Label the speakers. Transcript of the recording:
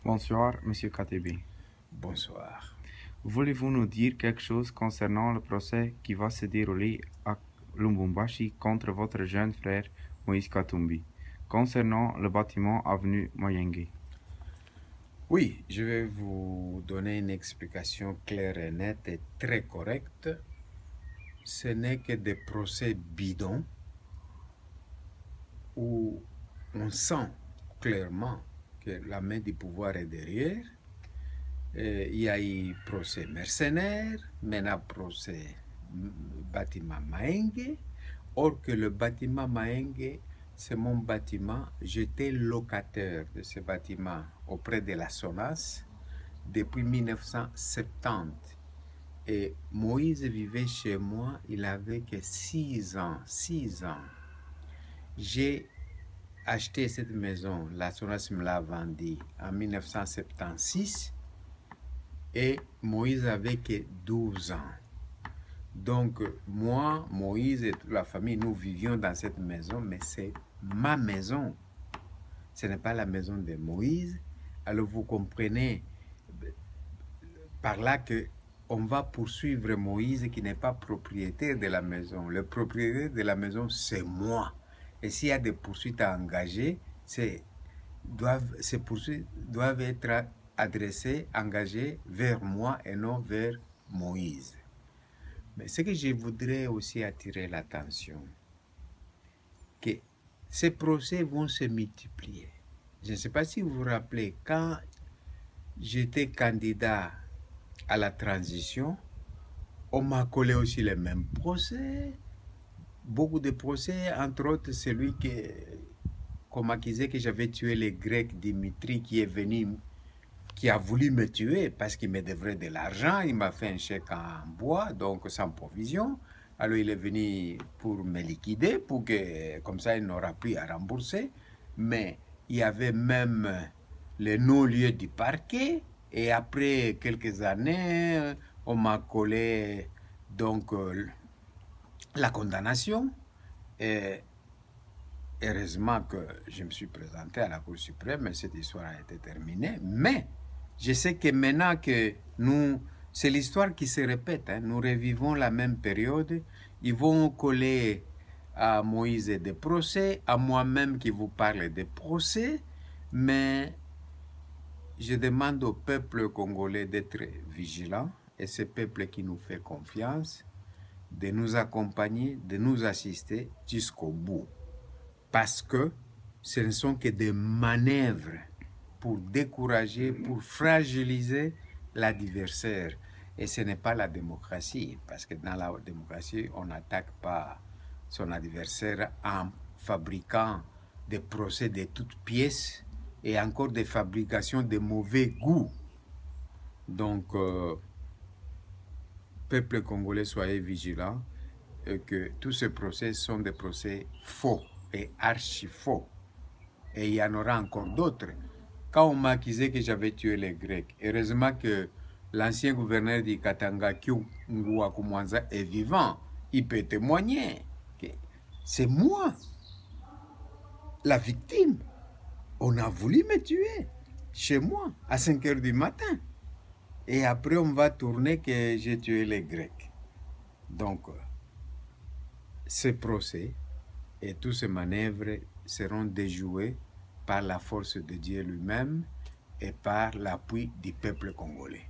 Speaker 1: Bonsoir, Monsieur KTB.
Speaker 2: Bonsoir.
Speaker 1: Voulez-vous nous dire quelque chose concernant le procès qui va se dérouler à Lubumbashi contre votre jeune frère Moïse Katumbi, concernant le bâtiment avenue Mayenge?
Speaker 2: Oui, je vais vous donner une explication claire et nette et très correcte. Ce n'est que des procès bidons où on sent clairement que la main du pouvoir est derrière. Il y a eu procès mercenaire, maintenant procès bâtiment Mahenge. Or que le bâtiment Mahenge, c'est mon bâtiment. J'étais locataire de ce bâtiment auprès de la SONAS depuis 1970. Et Moïse vivait chez moi, il avait que 6 ans. 6 ans. J'ai acheté cette maison, la SONAS me l'a vendue en 1976 et Moïse avait que 12 ans. Donc, moi, Moïse et toute la famille, nous vivions dans cette maison, mais c'est ma maison. Ce n'est pas la maison de Moïse. Alors, vous comprenez par là que on va poursuivre Moïse qui n'est pas propriétaire de la maison. Le propriétaire de la maison, c'est moi. Et s'il y a des poursuites à engager, ces poursuites doivent être adressées, engagées vers moi et non vers Moïse. Mais ce que je voudrais aussi attirer l'attention, que ces procès vont se multiplier. Je ne sais pas si vous vous rappelez, quand j'étais candidat à la transition, on m'a collé aussi les mêmes procès, beaucoup de procès, entre autres celui qu'on m'accusait que j'avais tué les Grecs, Dimitri, qui est venu, qui a voulu me tuer parce qu'il me devrait de l'argent, il m'a fait un chèque en bois, donc sans provision. Alors il est venu pour me liquider, pour que, comme ça il n'aura plus à rembourser. Mais il y avait même le non-lieu du parquet. Et après quelques années, on m'a collé donc la condamnation. Et heureusement que je me suis présenté à la Cour suprême et cette histoire a été terminée. Mais je sais que maintenant que c'est l'histoire qui se répète, hein, nous revivons la même période. Ils vont coller à Moïse des procès, à moi-même qui vous parle des procès, mais je demande au peuple congolais d'être vigilant et ce peuple qui nous fait confiance, de nous accompagner, de nous assister jusqu'au bout. Parce que ce ne sont que des manœuvres pour décourager, pour fragiliser l'adversaire. Et ce n'est pas la démocratie, parce que dans la démocratie, on n'attaque pas son adversaire en fabriquant des procès de toutes pièces et encore des fabrications de mauvais goût. Donc, peuple congolais, soyez vigilants que tous ces procès sont des procès faux et archi faux. Et il y en aura encore d'autres. Quand on m'a accusé que j'avais tué les Grecs, heureusement que l'ancien gouverneur du Katanga, Kyungua Kumwanza, est vivant. Il peut témoigner que c'est moi, la victime. On a voulu me tuer chez moi à 5 heures du matin. Et après, on va tourner que j'ai tué les Grecs. Donc, ces procès et toutes ces manœuvres seront déjouées par la force de Dieu lui-même et par l'appui du peuple congolais.